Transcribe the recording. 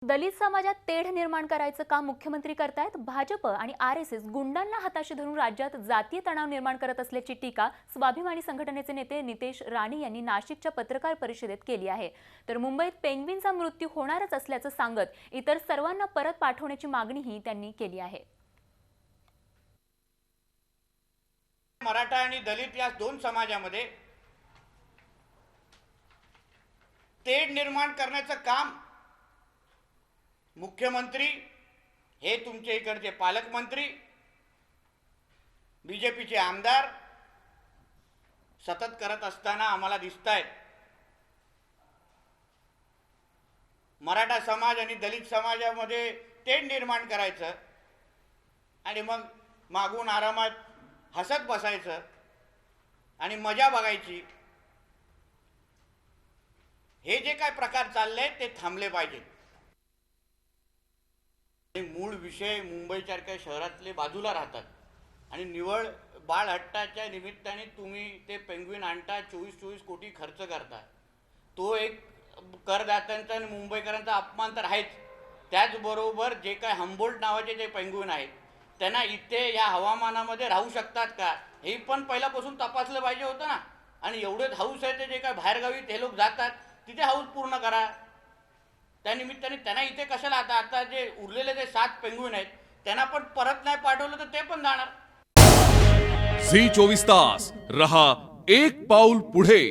दलित समाजात तेढ निर्माण करायचं काम मुख्यमंत्री करतायत। भाजप आणि आरएसएस गुंडांना हाताशी धरून राज्यात जातीय तणाव निर्माण करत असल्याची टीका स्वाभिमानी संघटनेचे नेते नितेश राणे यांनी नाशिकच्या पत्रकार परिषदेत केली आहे। तर मुंबईत पेंग्विनचा मृत्यू होणारच असल्याचं सांगत इतर सर्वांना परत पाठवण्याची मागणीही त्यांनी केली आहे। मराठा आणि दलित या दोन समाजामध्ये तेढ निर्माण करण्याचं काम मुख्यमंत्री हे तुमच्या इकडचे पालकमंत्री बीजेपीचे आमदार सतत करत असताना आम्हाला दिसतायत। मराठा समाज आणि दलित समाजामध्ये तेढ निर्माण करायचं आणि मग मागून आरामात हसत बसायचं आणि मजा बघायची, हे जे काय प्रकार चालले ते थांबले पाहिजे। मूळ विषय मुंबईसारख्या शहरातले बाजूला राहतात आणि निवळ बाळ हट्टाच्या निमित्ताने तुम्ही ते पेंग्विन आणता, 24 कोटी खर्च करता। तो एक करदात्यांचा आणि मुंबईकरांचा अपमान तर आहेच। त्याचबरोबर जे काय हम्बोल्ट नावाचे जे पेंग्विन आहेत त्यांना इथे या हवामानामध्ये राहू शकतात का हे पण पहिल्यापासून तपासलं पाहिजे होतं ना। आणि एवढे हाऊस आहे ते जे काय बाहेरगावी ते लोक जातात तिथे हाऊस पूर्ण करा। त्या निमित्ताने त्यांना इथे कशाला आता जे उरलेले जे 7 पेंग्विन आहेत त्यांना पण परत नाही पाठवलं तर ते पण जाणार। झी 24 तास रहा एक पाऊल पुढे।